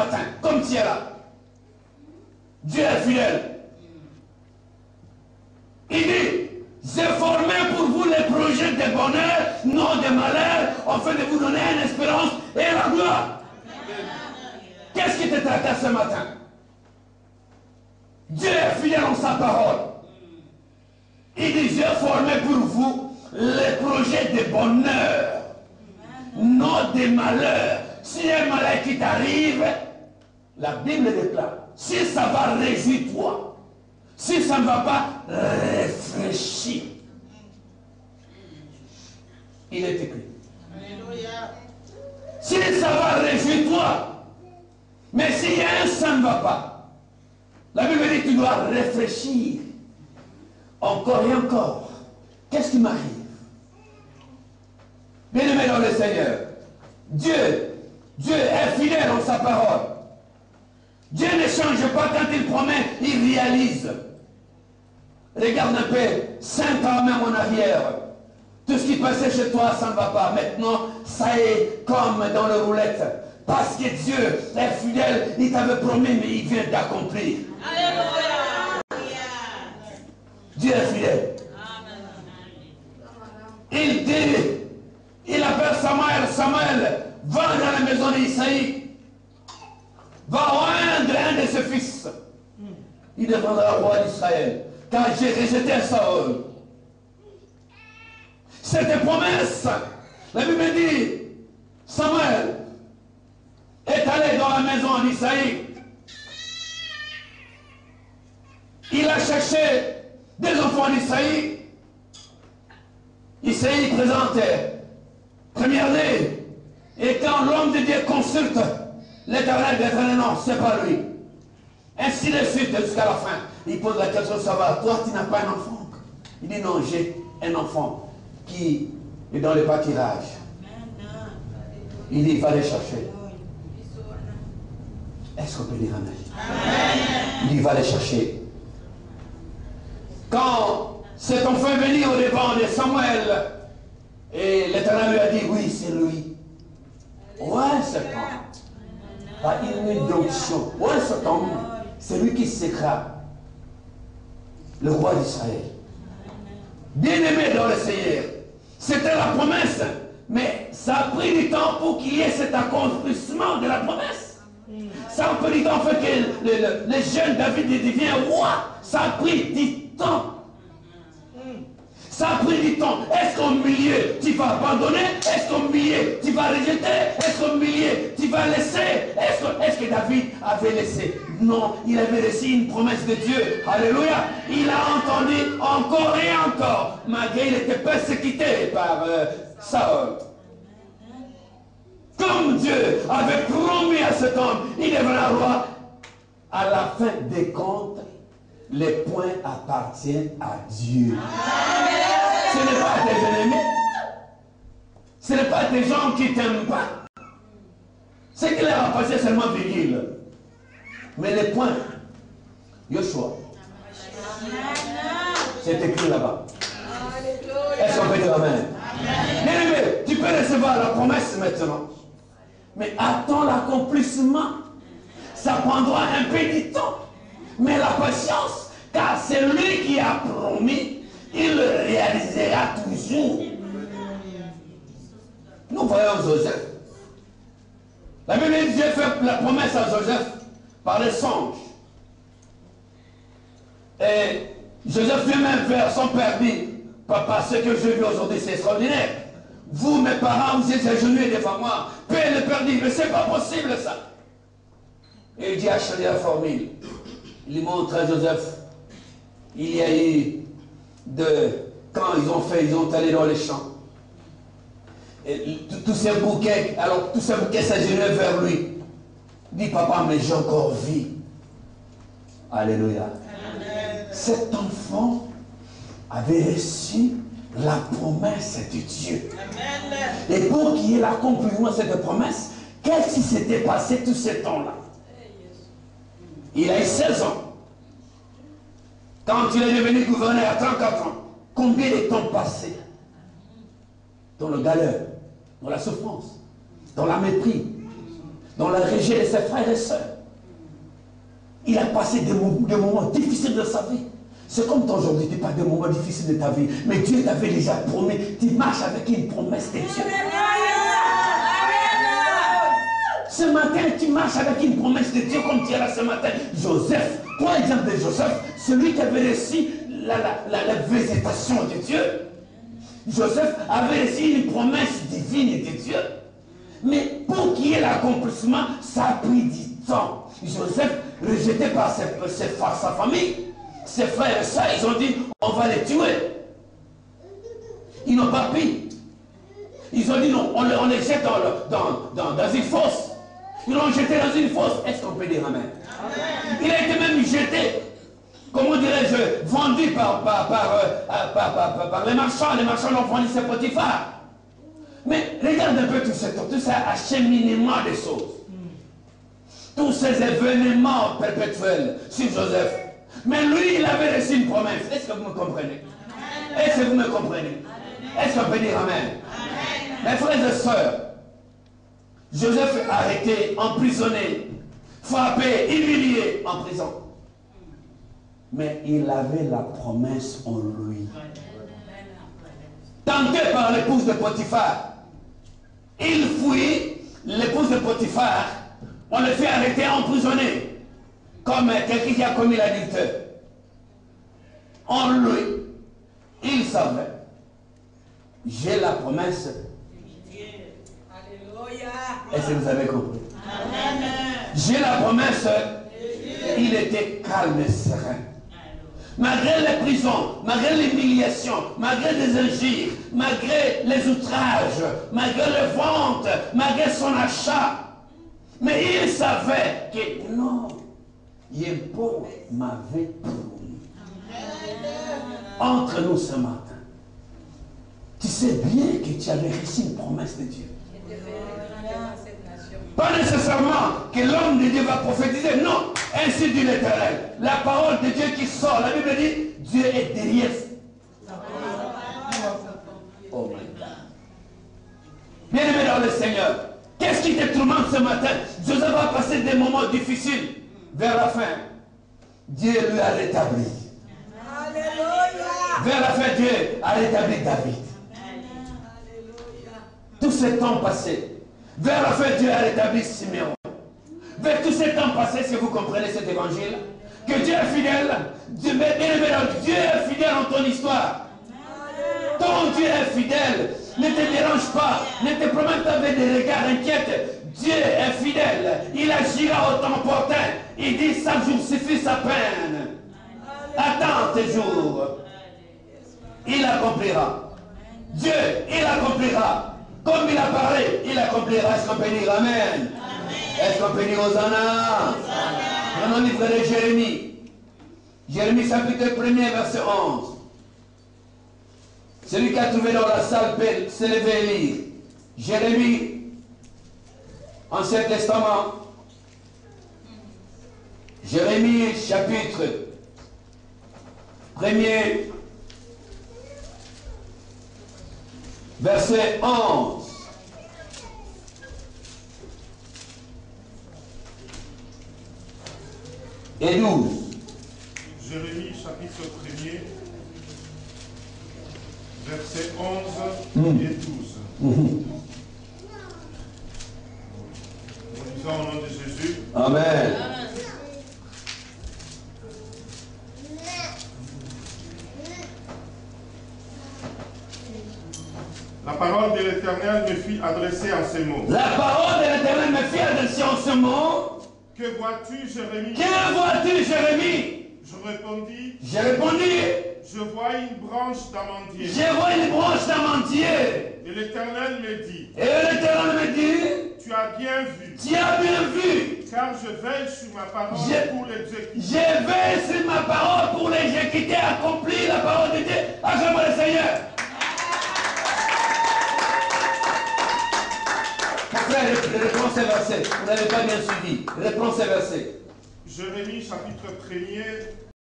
matin, comme tu es là. Dieu est fidèle. Il dit, j'ai formé pour vous les projets de bonheur, non de malheur, afin de vous donner une espérance et la gloire. Qu'est-ce qui te tracasse ce matin? Dieu est fidèle en sa parole. Il dit, j'ai formé pour vous les projets de bonheur, non de malheur. Si un malheur qui t'arrive, la Bible déclare, si ça va, réjouis-toi. Si ça ne va pas, réfléchis. Il est écrit. Alléluia. Si ça va, réjouis-toi. Mais si ça ne va pas, la Bible dit que tu dois réfléchir. Encore et encore. Qu'est-ce qui m'arrive? Bien-aimé dans le Seigneur, Dieu est fidèle en sa parole. Dieu ne change pas quand il promet, il réalise. Regarde un peu, 5 ans même en arrière. Tout ce qui passait chez toi, ça ne va pas. Maintenant, ça est comme dans le roulette. Parce que Dieu est fidèle, il t'avait promis, mais il vient d'accomplir. Alléluia. Dieu est fidèle. Il dit, il appelle Samuel, Samuel, va dans la maison d'Isaïe, va oindre un de ses fils. Il deviendra roi d'Israël. Car j'ai rejeté Saül. Cette promesse, la Bible dit, Samuel est allé dans la maison d'Isaïe. Il a cherché des enfants d'Isaïe. Isaïe présente première année. Et quand l'homme de Dieu consulte l'Éternel, l'Éternel, non, c'est pas lui. Ainsi de suite jusqu'à la fin. Il pose la question, ça va, toi tu n'as pas un enfant? Il dit non, j'ai un enfant qui est dans le pâturage. Il dit, va les chercher. Est-ce qu'on peut dire amen? Il dit, va les chercher. Quand cet enfant est venu au devant de Samuel, et l'Éternel lui a dit, oui, c'est lui. Ouais, cet homme. Pas une introduction. Ouais, cet homme, c'est lui qui sera le roi d'Israël. Bien-aimé dans le Seigneur, c'était la promesse, mais ça a pris du temps pour qu'il y ait cet accomplissement de la promesse. Ça a pris du temps pour que le jeune David devienne roi. Ça a pris du temps. Ça a pris du temps. Est-ce qu'au milieu, tu vas abandonner? Est-ce qu'au milieu, tu vas rejeter? Est-ce qu'au milieu, tu vas laisser? Est-ce que David avait laissé? Non, il avait reçu une promesse de Dieu. Alléluia. Il a entendu encore et encore, malgré il était persécuté par Saül. Comme Dieu avait promis à cet homme, il deviendra roi. À la fin des comptes, les points appartiennent à Dieu. Ce n'est pas à tes ennemis. Ce n'est pas à tes gens qui ne t'aiment pas. Ce qui leur appartient seulement virgule. Mais les points, Joshua, c'est écrit là-bas. Est-ce qu'on peut dire amen? Mais tu peux recevoir la promesse maintenant. Mais attends l'accomplissement. Ça prendra un peu de temps. Mais la patience, car c'est lui qui a promis, il le réalisera toujours. Nous voyons Joseph. La Bible dit Dieu fait la promesse à Joseph par les songes. Et Joseph lui-même vers son père dit, papa, ce que j'ai vu aujourd'hui, c'est extraordinaire. Vous, mes parents, vous êtes agenouillés devant moi. Père, le père dit, mais c'est pas possible ça. Et il dit à changer la formule. Il lui montre à Joseph, il y a eu quand ils ont allé dans les champs. Et tous ces bouquets, alors tous ces bouquets s'agenouillaient vers lui. Il dit, papa, mais j'ai encore vie. Alléluia. Amen. Cet enfant avait reçu la promesse de Dieu. Amen. Et pour qu'il y ait l'accomplissement de cette promesse, qu'est-ce qui s'était passé tout ce temps-là? Il a eu 16 ans. Quand il est devenu gouverneur à 34 ans, combien de temps passé dans le galère, dans la souffrance, dans la mépris, dans la région de ses frères et sœurs. Il a passé des moments difficiles de sa vie. C'est comme toi aujourd'hui, tu parles des moments difficiles de ta vie. Mais Dieu t'avait déjà promis. Tu marches avec une promesse de Dieu. Ce matin, tu marches avec une promesse de Dieu comme tu es là ce matin. Joseph, prends l'exemple de Joseph, celui qui avait reçu la visitation de Dieu. Joseph avait reçu une promesse divine de Dieu. Mais pour qu'il y ait l'accomplissement, ça a pris du temps. Joseph, rejeté par sa famille, ses frères et sœurs, ils ont dit, on va les tuer. Ils n'ont pas pris. Ils ont dit non, on les jette dans une fosse. Ils l'ont jeté dans une fosse. Est-ce qu'on peut dire amen? Il a été même jeté, comment dirais-je, vendu par les marchands. Les marchands l'ont vendu, c'est Potiphar. Mais regarde un peu tout ça acheminement des choses. Tous ces événements perpétuels sur Joseph. Mais lui, il avait reçu une promesse. Est-ce que vous me comprenez? Est-ce que vous me comprenez? Est-ce qu'on peut dire amen? Mes frères et sœurs, Joseph est arrêté, emprisonné, frappé, humilié en prison. Mais il avait la promesse en lui. Tenté par l'épouse de Potiphar, il fuit l'épouse de Potiphar, on le fait arrêter, emprisonner, comme quelqu'un qui a commis l'adultère. En lui, il savait, j'ai la promesse. Est-ce que vous avez compris? J'ai la promesse. Il était calme et serein. Malgré les prisons, malgré l'humiliation, malgré les injures, malgré les outrages, malgré les ventes, malgré son achat. Mais il savait que non, Yébo m'avait promis. Entre nous ce matin, tu sais bien que tu avais reçu une promesse de Dieu. Pas nécessairement que l'homme de Dieu va prophétiser, non. Ainsi dit l'Éternel. La parole de Dieu qui sort, la Bible dit, Dieu est derrière. Oh my God. Bien-aimé dans le Seigneur, qu'est-ce qui te tourmente ce matin? Joseph va passer des moments difficiles. Vers la fin, Dieu lui a rétabli. Alléluia. Vers la fin, Dieu a rétabli David. Tout ce temps passé, vers la fin, Dieu a rétabli Siméon. Vers tout ce temps passé, si vous comprenez cet évangile, que Dieu est fidèle, Dieu est fidèle en ton histoire. Ton Dieu est fidèle. Ne te dérange pas, ne te promène pas avec des regards inquiets. Dieu est fidèle, il agira au temps opportun. Il dit, chaque jour suffit sa peine. Attends tes jours. Il accomplira. Dieu, il accomplira. Comme il a parlé, il accomplira. Est-ce qu'on peut dire amen? Est-ce qu'on peut dire Hosanna? Prenons le livre de Jérémie. Jérémie chapitre 1er, verset 11. Celui qui a trouvé dans la salle peut se lever et lire. Jérémie, Ancien Testament. Jérémie chapitre 1er. Verset 11 et 12. Jérémie chapitre 1er, verset 11 et 12. Nous disons au nom de Jésus. Amen. La parole de l'Éternel me fit adresser en ces mots. La parole de l'Éternel me fit adresser en ce mot. Que vois-tu, Jérémie? Que vois-tu, Jérémie? Je répondis. J'ai répondu. Je vois une branche d'amandier. Je vois une branche d'amandier. Et l'Éternel me dit. Et l'Éternel me dit. Tu as bien vu. Tu as bien vu. Car je veille sur ma parole pour l'exécuter. Je veille sur ma parole pour l'exécuter, accomplir la parole de Dieu. Acclamons le Seigneur. Frère, reprends ces versets. Vous n'avez pas bien suivi. Reprends ces versets. Jérémie chapitre 1er,